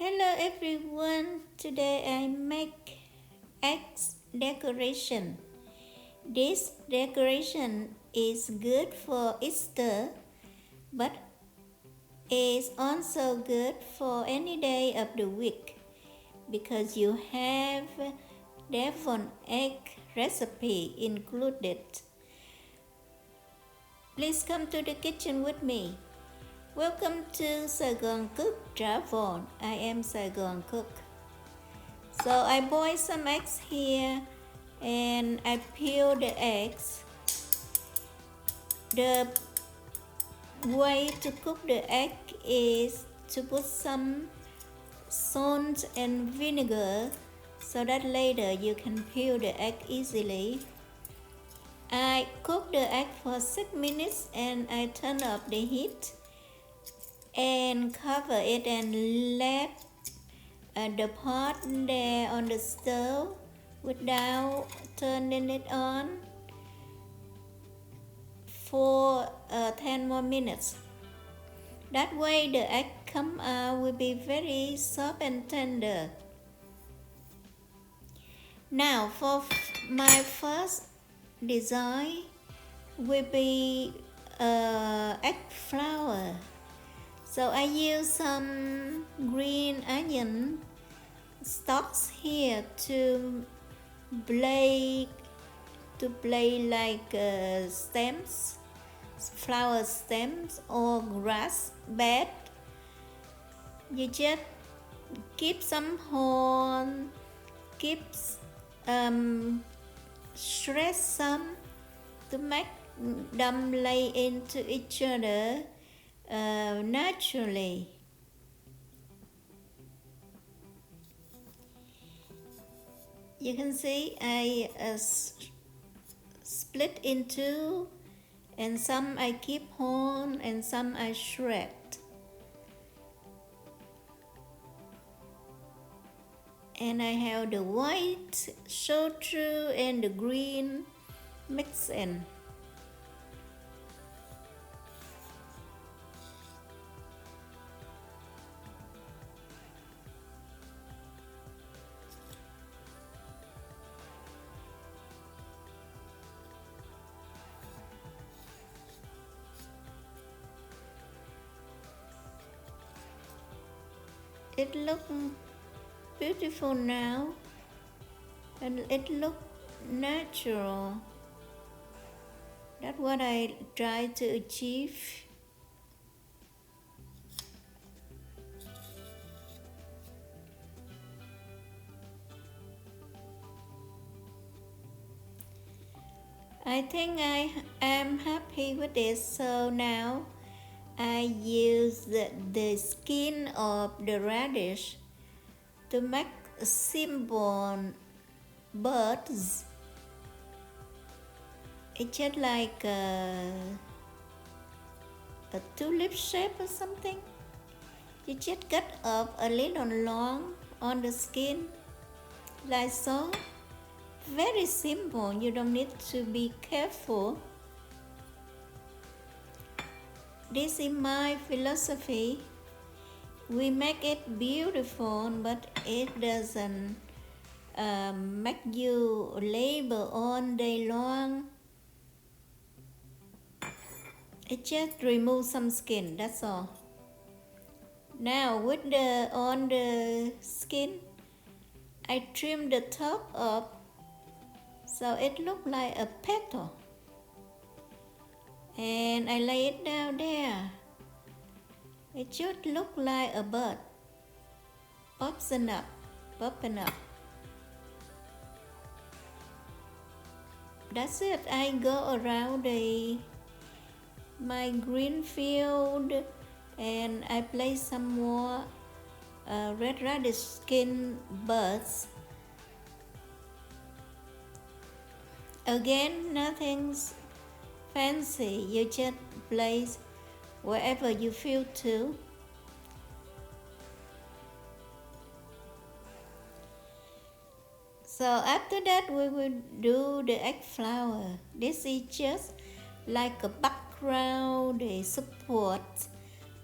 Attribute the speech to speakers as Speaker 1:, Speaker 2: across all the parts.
Speaker 1: Hello everyone. Today I make eggs decoration. This decoration is good for Easter, but is also good for any day of the week because you have deviled egg recipe included. Please come to the kitchen with me. Welcome to SaigoncookTravel. I am Saigon Cook. So I boil some eggs here and I peel the eggs. The way to cook the egg is to put some salt and vinegar so that later you can peel the egg easily. I cook the egg for 6 minutes and I turn up the heat and cover it and let the pot there on the stove without turning it on for 10 more minutes. That way the egg come out will be very soft and tender. Now for my first design will be egg flour. So I use some green onion stalks here to play like stems, flower stems or grass bed. You just keep some horn, shred some to make them lay into each other naturally. You can see I split into, and some I keep whole and some I shred. And I have the white show through and the green mix in. It looks beautiful now and it looks natural. That's what I try to achieve. I think I am happy with this, so now I use the skin of the radish to make simple birds. It's just like a tulip shape or something. You just cut up a little long on the skin, like so. Very simple, you don't need to be careful. This is my philosophy. We make it beautiful, but it doesn't make you labor all day long. It just remove some skin, that's all. Now with on the skin, I trim the top up so it look like a petal. And I lay it down there. It should look like a bird popping up. That's it. I go around my green field and I place some more red radish skin birds. Again, nothing's fancy, you just place wherever you feel to. So after that we will do the egg flour. This is just like a background, a support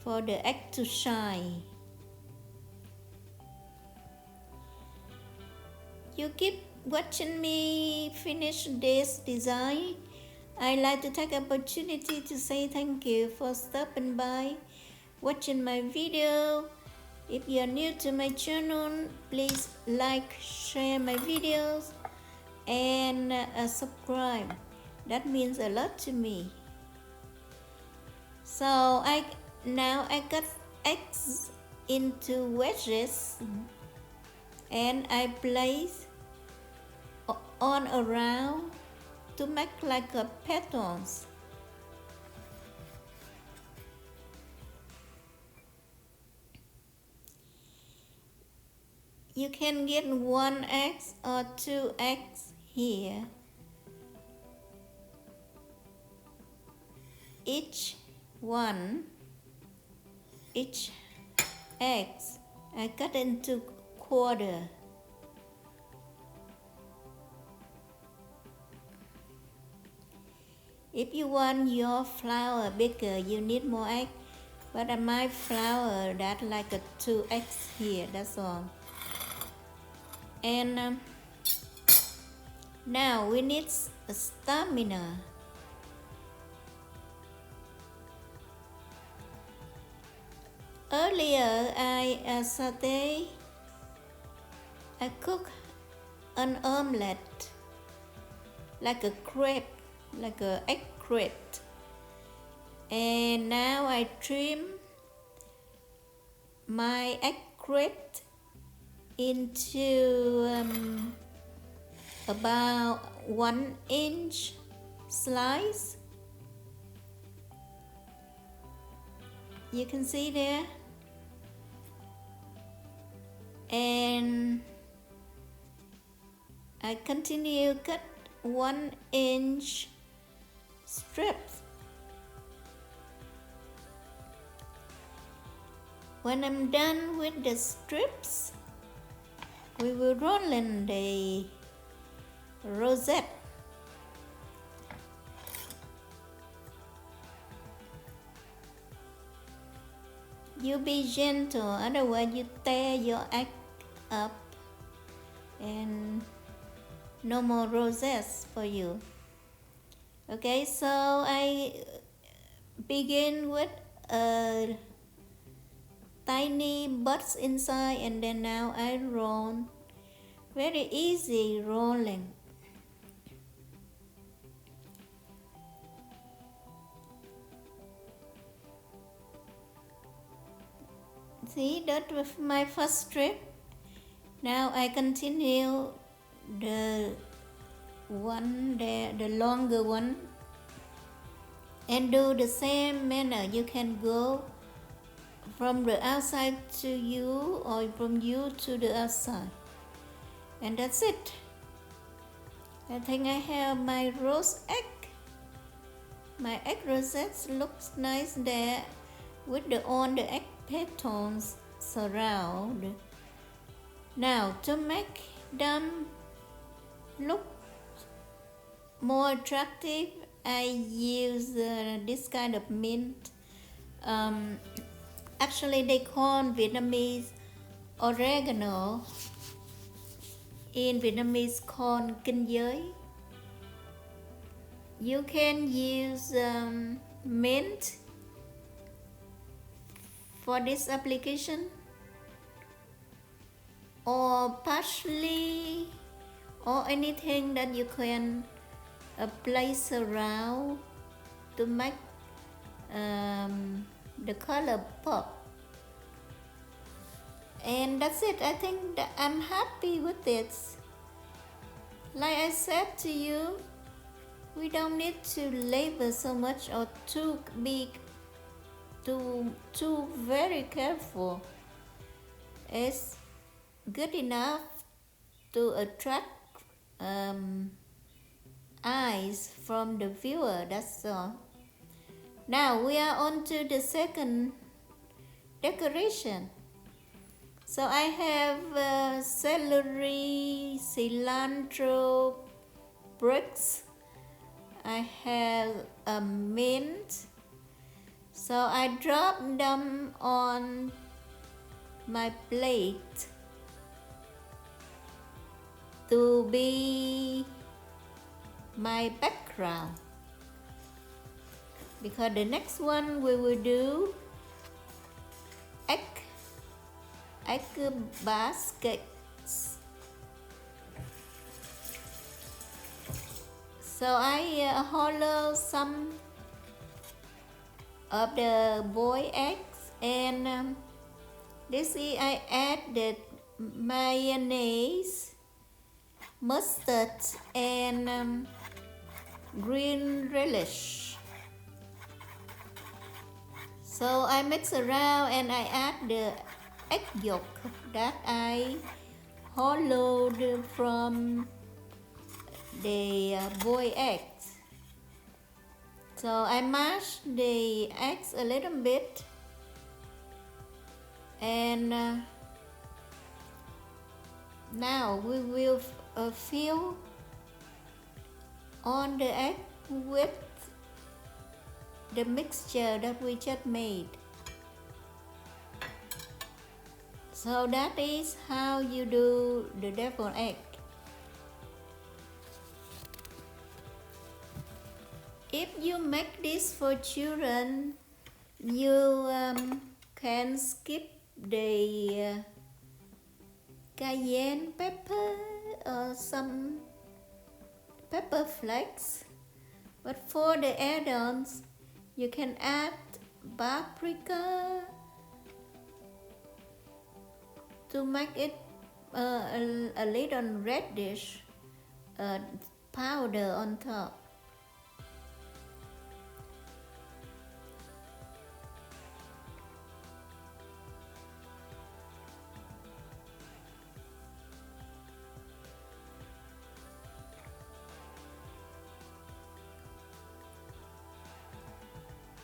Speaker 1: for the egg to shine. you keep watching me finish this design. I'd like to take opportunity to say thank you for stopping by, watching my video. If you are new to my channel, please like, share my videos, and subscribe. That means a lot to me. So I cut eggs into wedges and I place on around to make like a patterns. You can get 1 egg or 2 eggs here. Each eggs I cut into quarter. If you want your flour bigger, you need more egg. But my flour that like a 2 eggs here, that's all. And now we need stamina. Earlier I cook an omelette like a crepe, like a egg crepe. And now I trim my egg crepe into about 1-inch slice. You can see there. And I continue cut 1-inch strips. When I'm done with the strips, we will roll in the rosette. You be gentle, otherwise you tear your egg up and no more rosettes for you. Okay, so I begin with a tiny buds inside, and then now I roll. Very easy rolling. See, that was my first strip. Now I continue the one there, the longer one, and do the same manner. You can go from the outside to you or from you to the outside, and that's it. I think I have my rose egg. My egg rosettes looks nice there with on the egg petals surround. Now to make them look more attractive, I use this kind of mint. Actually they call Vietnamese oregano. In Vietnamese called kinh giới. You can use mint for this application, or parsley, or anything that you can place around to make the color pop. And that's it. I think that I'm happy with this. Like I said to you, we don't need to labor so much or too big, too very careful. It's good enough to attract eyes from the viewer, that's all. Now we are on to the second decoration. So I have celery, cilantro bricks. I have a mint. So I drop them on my plate. to be my background, because the next one we will do egg baskets. So I hollow some of the boiled eggs, and this is I added mayonnaise, mustard, and green relish. So I mix around and I add the egg yolk that I hollowed from the boiled eggs. So I mash the eggs a little bit, and now we will fill on the egg with the mixture that we just made. So that is how you do the deviled egg. If you make this for children, you can skip the cayenne pepper or some pepper flakes, but for the adults you can add paprika to make it a little reddish powder on top.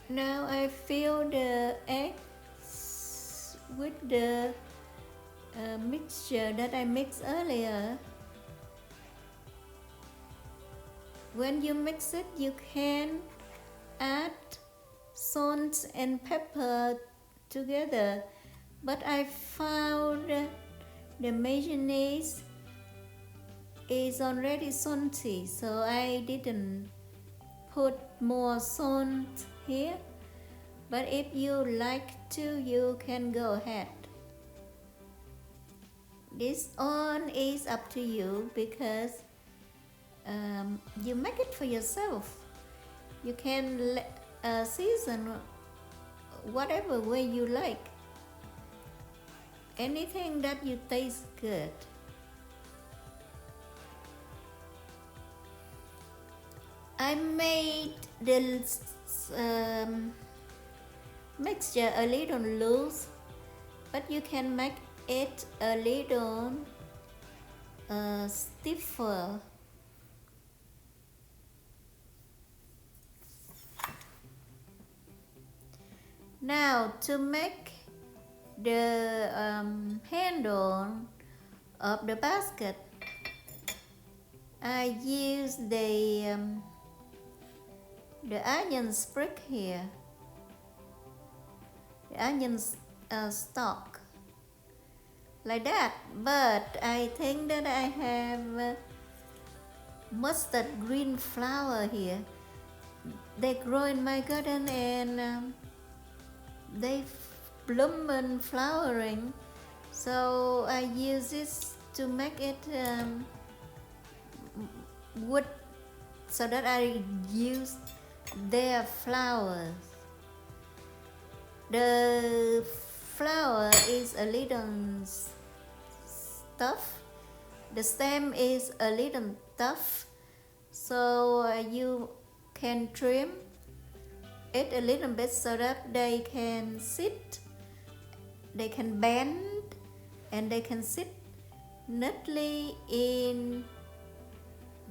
Speaker 1: Now I fill the eggs with the mixture that I mixed earlier. When you mix it, you can add salt and pepper together, but I found the mayonnaise is already salty, so I didn't put more salt here, but if you like to, you can go ahead. This all is up to you, because you make it for yourself. You can season whatever way you like, anything that you taste good. I made the mixture a little loose, but you can make it a little stiffer. Now to make the handle of the basket, I use the onion sprig here, the onion stalk, like that. But I think that I have mustard green flower here. They grow in my garden, and they bloom and flowering, so I use this to make it wood, so that I use their flowers. The flower is a little tough, the stem is a little tough, so you can trim it a little bit so that they can sit, they can bend, and they can sit neatly in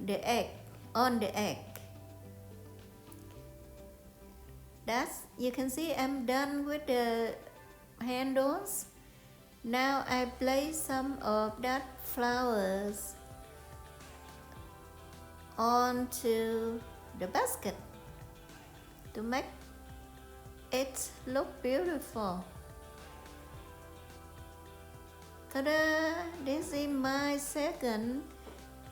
Speaker 1: the egg, on the egg. That's, you can see I'm done with the handles. Now I place some of that flowers onto the basket to make it look beautiful. Ta-da! This is my second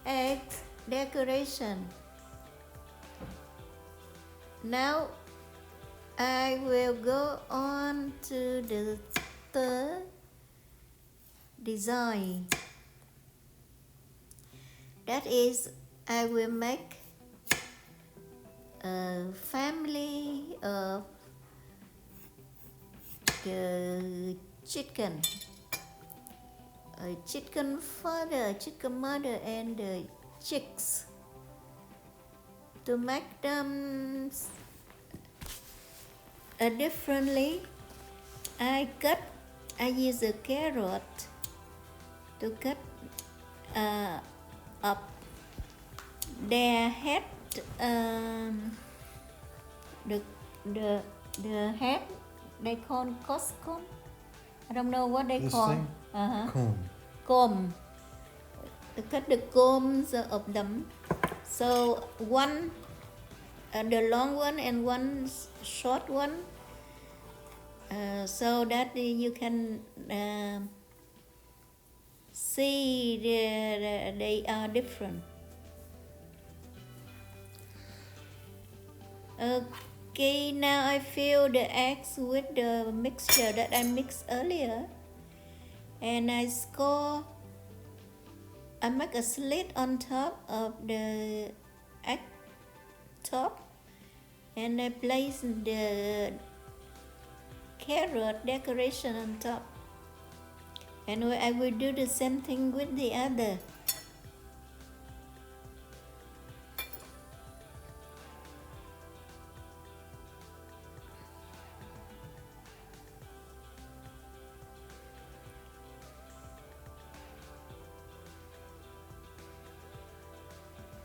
Speaker 1: egg decoration. Now I will go on to the third design. That is, I will make a family of the chicken. A chicken father, chicken mother, and the chicks. To make them differently, I use a carrot to cut up their head. The head they call coscom. I don't know what they
Speaker 2: This
Speaker 1: call.
Speaker 2: thing?
Speaker 1: Comb. To cut the combs of them. So one, the long one and one short one, so that you can see they are different. Okay, now I fill the eggs with the mixture that I mixed earlier, and I make a slit on top of the egg top, and I place the carrot decoration on top, and I will do the same thing with the other.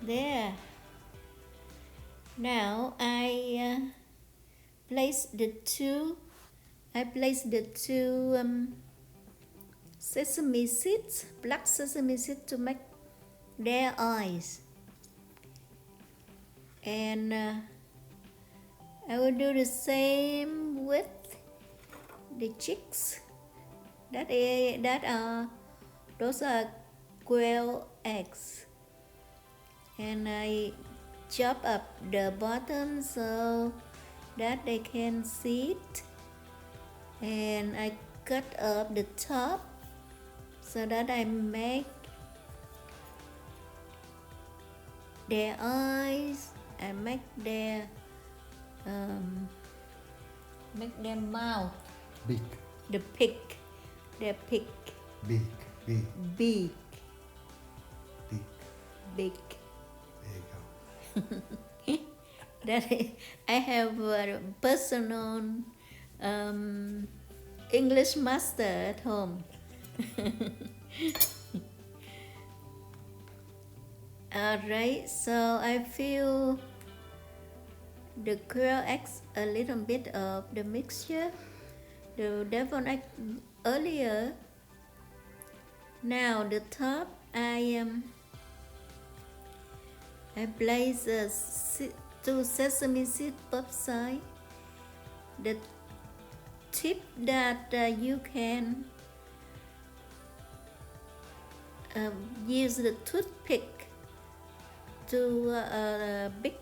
Speaker 1: There. Now I place the two sesame seeds, pluck sesame seeds to make their eyes, and I will do the same with the chicks. Those are quail eggs. And I chop up the bottom so that they can sit, and I cut up the top so that I make their eyes, I make their mouth,
Speaker 2: Beak.
Speaker 1: their beak,
Speaker 2: Beak. Beak.
Speaker 1: beak.
Speaker 2: There you go.
Speaker 1: That is, I have a personal English master at home. Alright, so I fill the quail eggs a little bit of the mixture, the deviled egg earlier. Now the top I place two sesame seeds both sides. The tip that you can use the toothpick to pick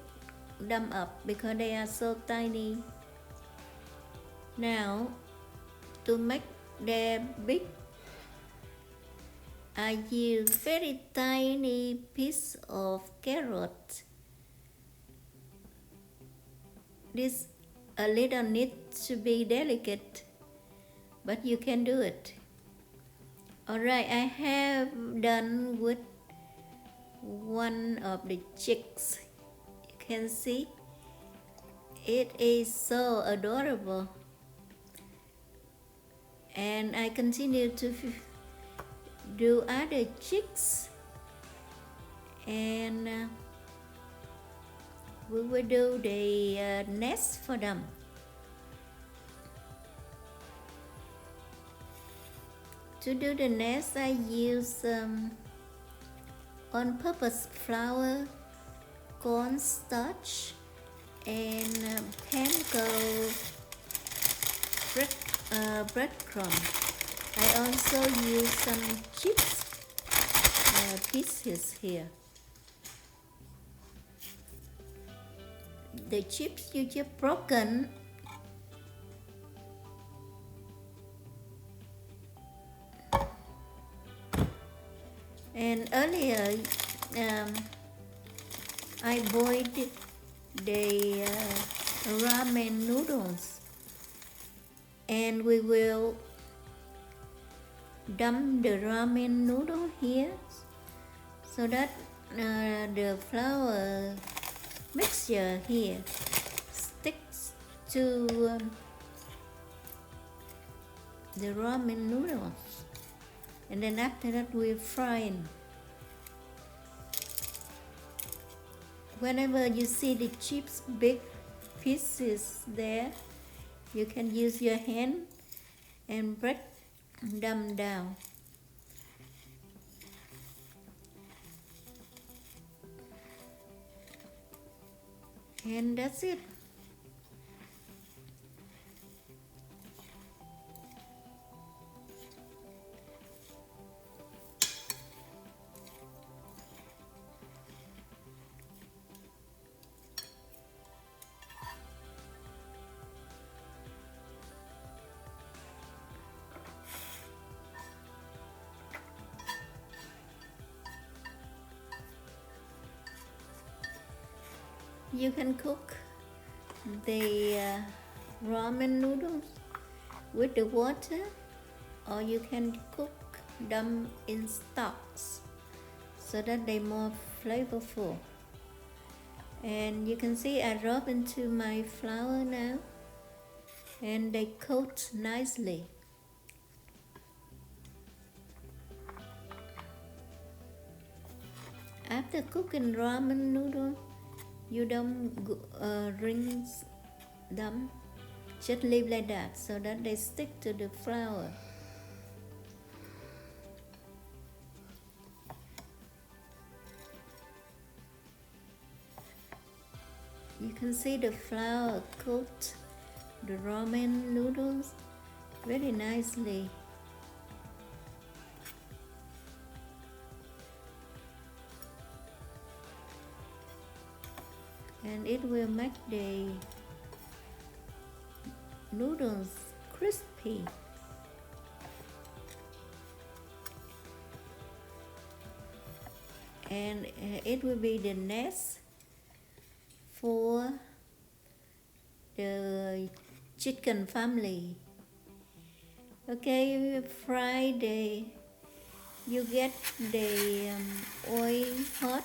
Speaker 1: them up because they are so tiny. Now, to make them big, I use very tiny piece of carrot. This a little need to be delicate, but you can do it. Alright, I have done with one of the chicks. You can see it is so adorable, and I continue to do other chicks, and we will do the nest for them. To do the nest, I use on-purpose flour, cornstarch, and panko breadcrumb. I also use some chips pieces here. the chips you just broken, and earlier I boiled the ramen noodles, and we will dump the ramen noodle here so that the flour mixture here sticks to the ramen noodles, and then after that we fry. Whenever you see the chips big pieces there, you can use your hand and break them down. And that's it. You can cook the ramen noodles with the water, or you can cook them in stocks so that they're more flavorful. And you can see I rub into my flour now, and they coat nicely. After cooking ramen noodle, you don't rinse them, just leave like that so that they stick to the flour. You can see the flour coat the ramen noodles very nicely. And it will make the noodles crispy. And it will be the nest for the chicken family. Okay, fry you get the oil hot,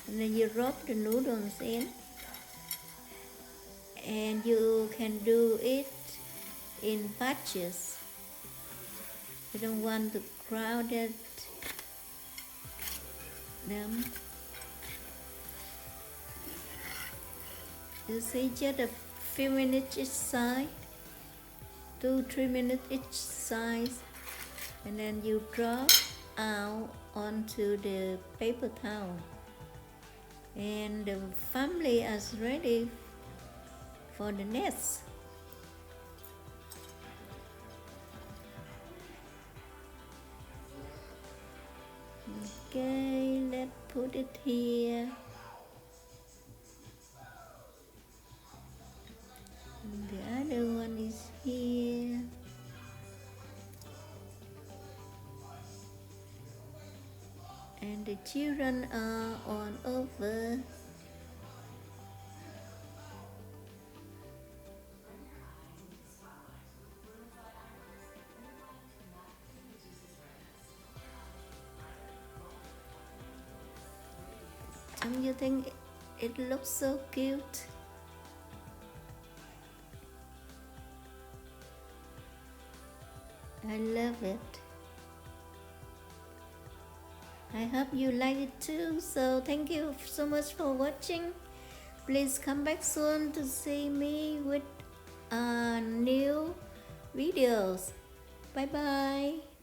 Speaker 1: and then you rub the noodles in, and you can do it in batches. You don't want to crowd them. You see, just a few minutes each side, 2-3 minutes each side, and then you drop out onto the paper towel, and the family is ready for the nest. Okay, let's put it here. And the other one is here. And the children are on over. Don't you think it looks so cute? I love it. I hope you like it too. So thank you so much for watching. Please come back soon to see me with new videos. Bye bye.